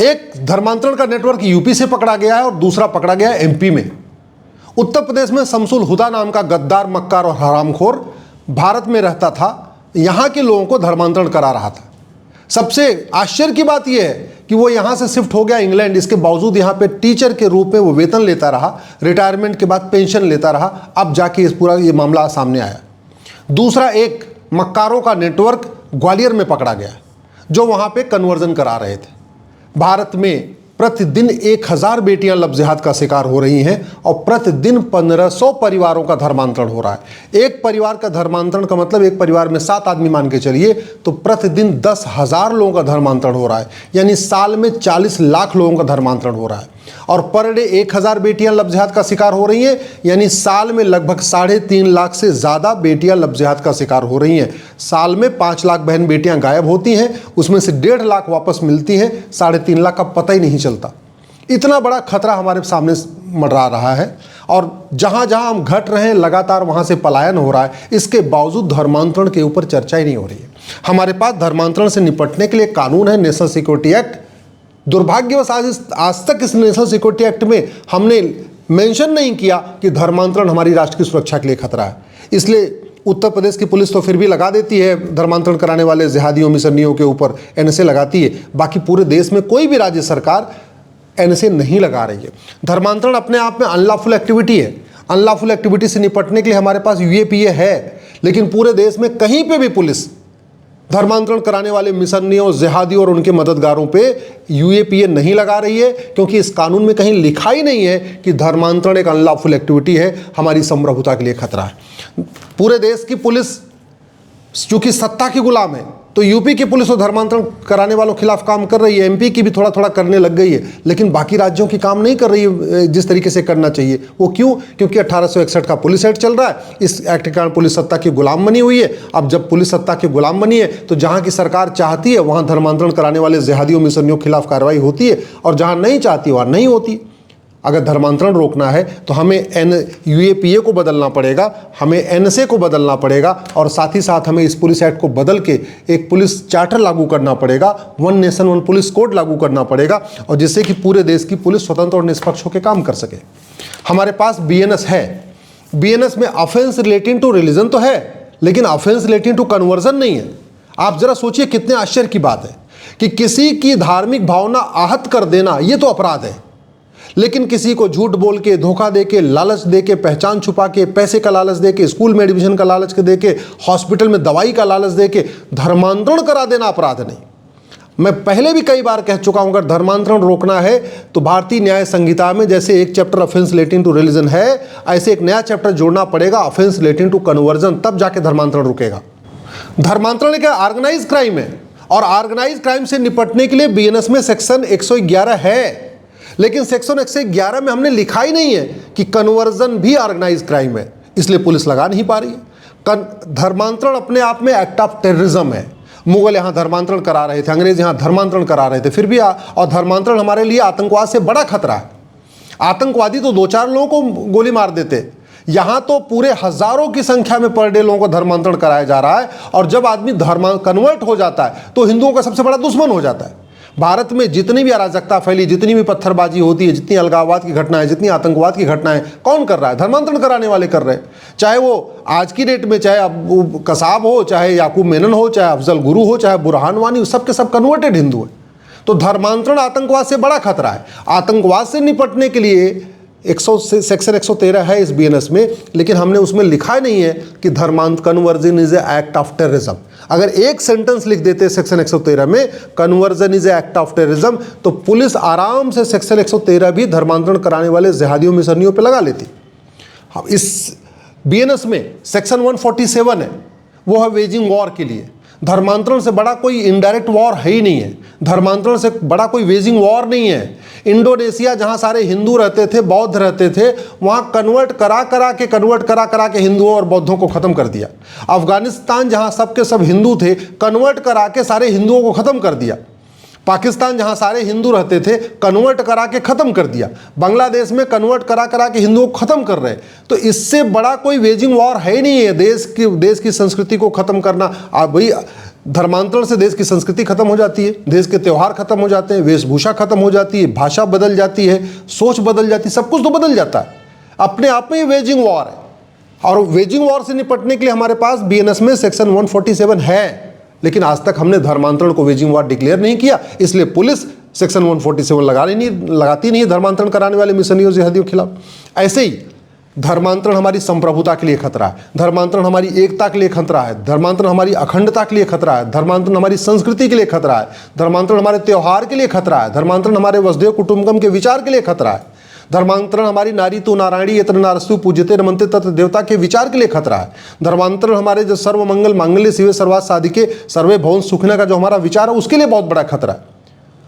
एक धर्मांतरण का नेटवर्क यूपी से पकड़ा गया है और दूसरा पकड़ा गया है एमपी में। उत्तर प्रदेश में शमसुल हुदा नाम का गद्दार, मक्कार और हरामखोर भारत में रहता था, यहाँ के लोगों को धर्मांतरण करा रहा था। सबसे आश्चर्य की बात यह है कि वो यहाँ से शिफ्ट हो गया इंग्लैंड, इसके बावजूद यहाँ पे टीचर के रूप में वो वेतन लेता रहा, रिटायरमेंट के बाद पेंशन लेता रहा। अब जाके इस पूरा ये मामला सामने आया। दूसरा, एक मक्कारों का नेटवर्क ग्वालियर में पकड़ा गया जो वहाँ पे कन्वर्जन करा रहे थे। भारत में प्रतिदिन 1000 बेटियां लव जिहाद का शिकार हो रही हैं और प्रतिदिन 1500 परिवारों का धर्मांतरण हो रहा है। एक परिवार का धर्मांतरण का मतलब एक परिवार में 7 आदमी मान के चलिए तो प्रतिदिन 10,000 लोगों का धर्मांतरण हो रहा है, यानी साल में 40 लाख लोगों का धर्मांतरण हो रहा है। और पर डे 1000 बेटियां लव जिहाद का शिकार हो रही हैं, यानी साल में लगभग 3.5 लाख से ज़्यादा बेटियां लव जिहाद का शिकार हो रही हैं। साल में 5 लाख बहन बेटियां गायब होती हैं, उसमें से 1.5 लाख वापस मिलती हैं, 3.5 लाख का पता ही नहीं चलता। इतना बड़ा खतरा हमारे सामने मंडरा रहा है और जहाँ जहाँ हम घट रहे हैं लगातार वहाँ से पलायन हो रहा है। इसके बावजूद धर्मांतरण के ऊपर चर्चा ही नहीं हो रही है। हमारे पास धर्मांतरण से निपटने के लिए कानून है, नेशनल सिक्योरिटी एक्ट। दुर्भाग्यवश आज तक इस नेशनल सिक्योरिटी एक्ट में हमने मेंशन नहीं किया कि धर्मांतरण हमारी राष्ट्र की सुरक्षा के लिए खतरा है। इसलिए उत्तर प्रदेश की पुलिस तो फिर भी लगा देती है धर्मांतरण कराने वाले जिहादियों, मिशनियों के ऊपर एनएसए लगाती है। बाकी पूरे देश में कोई भी राज्य सरकार एनएसए नहीं लगा रही है। धर्मांतरण अपने आप में अनलॉफुल एक्टिविटी है। अनलॉफुल एक्टिविटी से निपटने के लिए हमारे पास यूएपीए है, लेकिन पूरे देश में कहीं पे भी पुलिस धर्मांतरण कराने वाले मिशनियों, जिहादियों और उनके मददगारों पे यूएपीए नहीं लगा रही है, क्योंकि इस कानून में कहीं लिखा ही नहीं है कि धर्मांतरण एक अनलॉफुल एक्टिविटी है, हमारी संप्रभुता के लिए खतरा है। पूरे देश की पुलिस चूंकि सत्ता की गुलाम है, तो यूपी की पुलिस तो धर्मांतरण कराने वालों के खिलाफ काम कर रही है, एमपी की भी थोड़ा थोड़ा करने लग गई है, लेकिन बाकी राज्यों की काम नहीं कर रही है जिस तरीके से करना चाहिए। वो क्यों? क्योंकि 1861 का पुलिस एक्ट चल रहा है। इस एक्ट के कारण पुलिस सत्ता की गुलाम बनी हुई है। अब जब पुलिस सत्ता की गुलाम बनी है तो जहाँ की सरकार चाहती है वहाँ धर्मांतरण कराने वाले जिहादियों, मिशनियों के खिलाफ कार्रवाई होती है और जहाँ नहीं चाहती वहाँ नहीं होती। अगर धर्मांतरण रोकना है तो हमें यूएपीए को बदलना पड़ेगा, हमें एनएसए को बदलना पड़ेगा और साथ ही साथ हमें इस पुलिस एक्ट को बदल के एक पुलिस चार्टर लागू करना पड़ेगा, one nation one police code लागू करना पड़ेगा, और जिससे कि पूरे देश की पुलिस स्वतंत्र और निष्पक्ष होकर काम कर सके। हमारे पास बीएनएस है। बीएनएस में ऑफेंस रिलेटिंग टू रिलीजन तो है, लेकिन ऑफेंस रिलेटिंग टू कन्वर्जन नहीं है। आप जरा सोचिए कितने आश्चर्य की बात है कि किसी की धार्मिक भावना आहत कर देना ये तो अपराध है, लेकिन किसी को झूठ बोल के, धोखा दे के, लालच दे के, पहचान छुपा के, पैसे का लालच दे के, स्कूल में एडमिशन का लालच दे के, हॉस्पिटल में दवाई का लालच दे के धर्मांतरण करा देना अपराध नहीं। मैं पहले भी कई बार कह चुका हूं, अगर धर्मांतरण रोकना है तो भारतीय न्याय संहिता में जैसे एक chapter offence relating to religion है, ऐसे एक नया चैप्टर जोड़ना पड़ेगा ऑफेंस रिलेटिंग टू कन्वर्जन, तब जाके धर्मांतरण रुकेगा। धर्मांतरण एक ऑर्गेनाइज क्राइम है और ऑर्गेनाइज क्राइम से निपटने के लिए बीएनएस में सेक्शन 111 है, लेकिन सेक्शन 111 में हमने लिखा ही नहीं है कि कन्वर्जन भी ऑर्गेनाइज क्राइम है, इसलिए पुलिस लगा नहीं पा रही है। धर्मांतरण अपने आप में एक्ट ऑफ टेररिज्म है। मुगल यहाँ धर्मांतरण करा रहे थे, अंग्रेज यहाँ धर्मांतरण करा रहे थे, फिर भी और धर्मांतरण हमारे लिए आतंकवाद से बड़ा खतरा है। आतंकवादी तो 2-4 लोगों को गोली मार देते, यहाँ तो पूरे हजारों की संख्या में पर डे लोगों को धर्मांतरण कराया जा रहा है। और जब आदमी कन्वर्ट हो जाता है तो हिंदुओं का सबसे बड़ा दुश्मन हो जाता है। भारत में जितनी भी अराजकता फैली, जितनी भी पत्थरबाजी होती है, जितनी अलगाववाद की घटनाएं, जितनी आतंकवाद की घटनाएं, कौन कर रहा है? धर्मांतरण कराने वाले कर रहे हैं। चाहे वो आज की डेट में चाहे अब कसाब हो, चाहे याकूब मेनन हो, चाहे अफजल गुरु हो, चाहे बुरहान वानी, सबके सब कन्वर्टेड हिंदू है। तो धर्मांतरण आतंकवाद से बड़ा खतरा है। आतंकवाद से निपटने के लिए सेक्शन 113 है इस बीएनएस में, लेकिन हमने उसमें लिखा नहीं है कि conversion is a act of terrorism. अगर एक सेंटेंस लिख देते सेक्शन 113 में conversion is a act of terrorism, तो पुलिस आराम से सेक्शन 113 भी धर्मांतरण कराने वाले जिहादियों, मिशनियों पे लगा लेती। इस बीएनएस में सेक्शन 147 है, वो है वेजिंग वॉर के लिए। धर्मांतरण से बड़ा कोई इनडायरेक्ट वॉर है ही नहीं है, धर्मांतरण से बड़ा कोई वेजिंग वॉर नहीं है। इंडोनेशिया जहां सारे हिंदू रहते थे, बौद्ध रहते थे, वहां कन्वर्ट करा के हिंदुओं और बौद्धों को खत्म कर दिया। अफगानिस्तान जहां सबके सब हिंदू थे, कन्वर्ट करा के सारे हिंदुओं को खत्म कर दिया। पाकिस्तान जहां सारे हिंदू रहते थे, कन्वर्ट करा के खत्म कर दिया। बांग्लादेश में कन्वर्ट करा के हिंदुओं को खत्म कर रहे। तो इससे बड़ा कोई वेजिंग वॉर है ही नहीं है। देश की संस्कृति को खत्म करना। भाई धर्मांतरण से देश की संस्कृति खत्म हो जाती है, देश के त्यौहार खत्म हो जाते हैं, वेशभूषा खत्म हो जाती है, भाषा बदल जाती है, सोच बदल जाती है, सब कुछ तो बदल जाता है। अपने आप में ही वेजिंग वॉर है, और वेजिंग वॉर से निपटने के लिए हमारे पास बीएनएस में सेक्शन 147 है, लेकिन आज तक हमने धर्मांतरण को वेजिंग वॉर डिक्लेयर नहीं किया, इसलिए पुलिस सेक्शन 147 लगाती नहीं है धर्मांतरण कराने वाले मिशनरियों जिहादियों के खिलाफ। ऐसे ही धर्मांतरण हमारी संप्रभुता के लिए खतरा है, धर्मांतरण हमारी एकता के लिए खतरा है, धर्मांतरण हमारी अखंडता के लिए खतरा है, धर्मांतरण हमारी संस्कृति के लिए खतरा है, धर्मांतरण हमारे त्यौहार के लिए खतरा है, धर्मांतरण हमारे वसुधैव कुटुंबकम के विचार के लिए खतरा है, धर्मांतरण हमारी नारी तो नारायणी यत्र नारस्तु पूज्यते नमन्ते तत्र देवता के विचार के लिए खतरा है, धर्मांतरण हमारे जो सर्वमंगल मांगल्य शिवे सर्वार्थ साधिके सर्वे भवन सुखिनः का जो हमारा विचार है उसके लिए बहुत बड़ा खतरा है।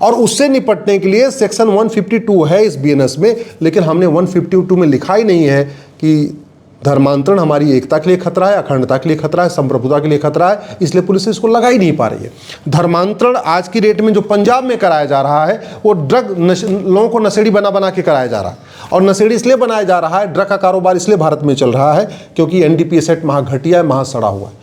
और उससे निपटने के लिए सेक्शन 152 है इस बीएनएस में, लेकिन हमने 152 में लिखा ही नहीं है कि धर्मांतरण हमारी एकता के लिए खतरा है, अखंडता के लिए खतरा है, संप्रभुता के लिए खतरा है, इसलिए पुलिस इसको लगा ही नहीं पा रही है। धर्मांतरण आज की डेट में जो पंजाब में कराया जा रहा है वो लोगों को नशेड़ी बना के कराया जा रहा है, और नशेड़ी इसलिए बनाया जा रहा है, ड्रग का कारोबार इसलिए भारत में चल रहा है क्योंकि एनडीपीएस एक्ट महा घटिया है, महा सड़ा हुआ है।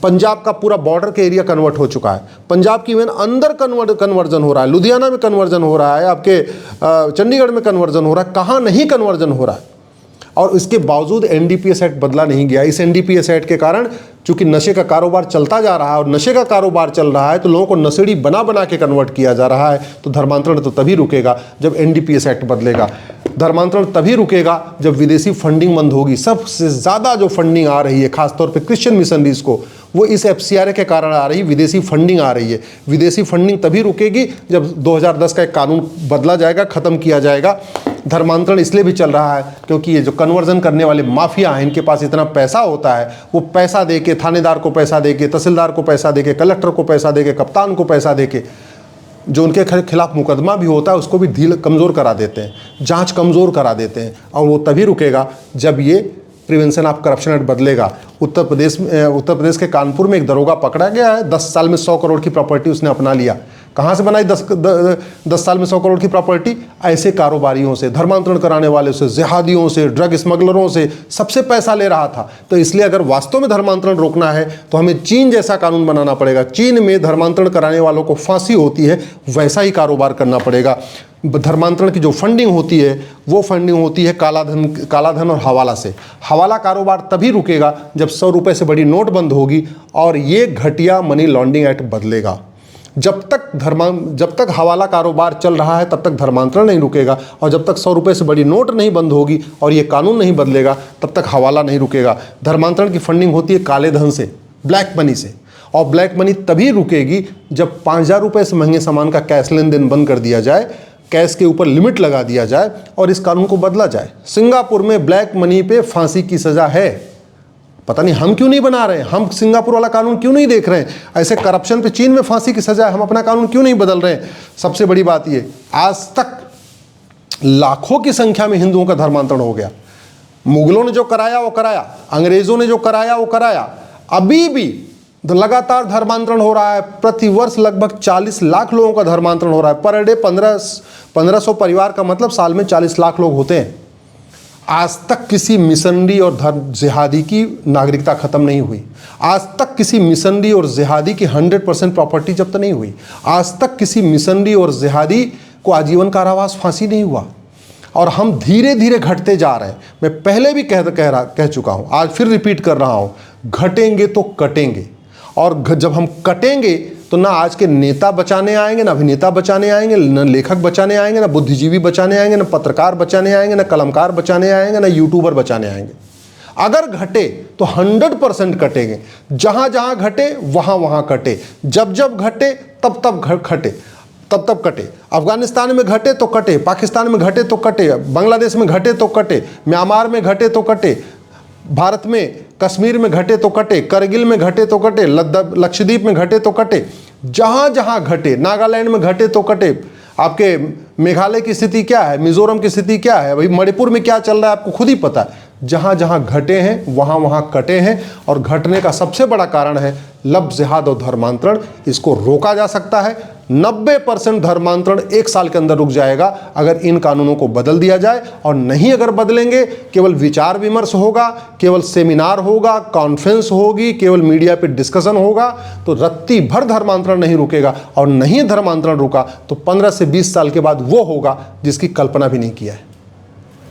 पंजाब का पूरा बॉर्डर के एरिया कन्वर्ट हो चुका है, पंजाब की इवन अंदर कन्वर्जन हो रहा है, लुधियाना में कन्वर्जन हो रहा है, आपके चंडीगढ़ में कन्वर्जन हो रहा है, कहाँ नहीं कन्वर्जन हो रहा है। और इसके बावजूद एनडीपीएस एक्ट बदला नहीं गया। इस एनडीपीएस एक्ट के कारण चूंकि नशे का कारोबार चलता जा रहा है और नशे का कारोबार चल रहा है तो लोगों को नशेड़ी बना के कन्वर्ट किया जा रहा है। तो धर्मांतरण तो तभी रुकेगा जब एनडीपीएस एक्ट बदलेगा, धर्मांतरण तभी रुकेगा जब विदेशी फंडिंग बंद होगी। सबसे ज़्यादा जो फंडिंग आ रही है खासतौर पे क्रिश्चियन मिशनरीज को, वो इस एफसीआरए के कारण आ रही है, विदेशी फंडिंग आ रही है। विदेशी फंडिंग तभी रुकेगी जब 2010 का एक कानून बदला जाएगा, ख़त्म किया जाएगा। धर्मांतरण इसलिए भी चल रहा है क्योंकि ये जो कन्वर्जन करने वाले माफिया हैं, इनके पास इतना पैसा होता है, वो पैसा देके थानेदार को पैसा देके, तहसीलदार को पैसा देके, कलेक्टर को पैसा देके, कप्तान को पैसा देके, जो उनके खिलाफ मुकदमा भी होता है उसको भी कमज़ोर करा देते हैं, जांच कमज़ोर करा देते हैं। और वो तभी रुकेगा जब ये प्रिवेंशन ऑफ करप्शन एक्ट बदलेगा। उत्तर प्रदेश के कानपुर में एक दरोगा पकड़ा गया है, 10 साल में 100 करोड़ की प्रॉपर्टी उसने अपना लिया। कहाँ से बनाई 10 साल में 100 करोड़ की प्रॉपर्टी? ऐसे कारोबारियों से, धर्मांतरण कराने वाले से, जिहादियों से, ड्रग स्मगलरों से, सबसे पैसा ले रहा था। तो इसलिए अगर वास्तव में धर्मांतरण रोकना है तो हमें चीन जैसा कानून बनाना पड़ेगा। चीन में धर्मांतरण कराने वालों को फांसी होती है, वैसा ही कारोबार करना पड़ेगा। धर्मांतरण की जो फंडिंग होती है वो फंडिंग होती है काला धन और हवाला से। हवाला कारोबार तभी रुकेगा जब 100 रुपये से बड़ी नोट बंद होगी और ये घटिया मनी लॉन्ड्रिंग एक्ट बदलेगा। जब तक हवाला कारोबार चल रहा है तब तक धर्मांतरण नहीं रुकेगा, और जब तक 100 रुपये से बड़ी नोट नहीं बंद होगी और ये कानून नहीं बदलेगा तब तक हवाला नहीं रुकेगा। धर्मांतरण की फंडिंग होती है काले धन से, ब्लैक मनी से, और ब्लैक मनी तभी रुकेगी जब 5000 रुपये से महंगे सामान का कैश लेन देन बंद कर दिया जाए, कैश के ऊपर लिमिट लगा दिया जाए और इस कानून को बदला जाए। सिंगापुर में ब्लैक मनी पे फांसी की सज़ा है, पता नहीं हम क्यों नहीं बना रहे हैं, हम सिंगापुर वाला कानून क्यों नहीं देख रहे हैं। ऐसे करप्शन पे चीन में फांसी की सज़ा है, हम अपना कानून क्यों नहीं बदल रहे हैं। सबसे बड़ी बात ये, आज तक लाखों की संख्या में हिंदुओं का धर्मांतरण हो गया। मुगलों ने जो कराया वो कराया, अंग्रेज़ों ने जो कराया वो कराया, अभी भी लगातार धर्मांतरण हो रहा है। प्रतिवर्ष लगभग 40 लाख लोगों का धर्मांतरण हो रहा है। पर डे 1500 परिवार का मतलब साल में 40 लाख लोग होते हैं। आज तक किसी मिशनरी और जिहादी की नागरिकता खत्म नहीं हुई। आज तक किसी मिशनरी और जिहादी की 100% प्रॉपर्टी जब्त नहीं हुई। आज तक किसी मिशनरी और जिहादी को आजीवन कारावास फांसी नहीं हुआ। और हम धीरे धीरे घटते जा रहे हैं। मैं पहले भी कह चुका हूँ, आज फिर रिपीट कर रहा हूँ, घटेंगे तो कटेंगे। और जब हम कटेंगे तो ना आज के नेता बचाने आएंगे, ना अभिनेता बचाने आएंगे, ना लेखक बचाने आएंगे, ना बुद्धिजीवी बचाने आएंगे, ना पत्रकार बचाने आएंगे, ना कलमकार बचाने आएंगे, ना यूट्यूबर बचाने आएंगे। अगर घटे तो 100% कटेंगे। जहाँ जहाँ घटे वहाँ वहाँ कटे, जब जब घटे तब तब घटे, तब तब कटे। अफगानिस्तान में घटे तो कटे, पाकिस्तान में घटे तो कटे, बांग्लादेश में घटे तो कटे, म्यांमार में घटे तो कटे, भारत में कश्मीर में घटे तो कटे, करगिल में घटे तो कटे, लक्षद्वीप में घटे तो कटे, जहाँ जहाँ घटे, नागालैंड में घटे तो कटे। आपके मेघालय की स्थिति क्या है, मिजोरम की स्थिति क्या है, भाई मणिपुर में क्या चल रहा है आपको खुद ही पता है। जहां जहां घटे हैं वहां वहां कटे हैं, और घटने का सबसे बड़ा कारण है लफ्ज़ जिहाद और धर्मांतरण। इसको रोका जा सकता है। 90% धर्मांतरण 1 साल के अंदर रुक जाएगा अगर इन कानूनों को बदल दिया जाए, और नहीं अगर बदलेंगे, केवल विचार विमर्श होगा, केवल सेमिनार होगा, कॉन्फ्रेंस होगी, केवल मीडिया पे डिस्कशन होगा, तो रत्ती भर धर्मांतरण नहीं रुकेगा। और नहीं धर्मांतरण रुका तो 15 से 20 साल के बाद वो होगा जिसकी कल्पना भी नहीं किया है।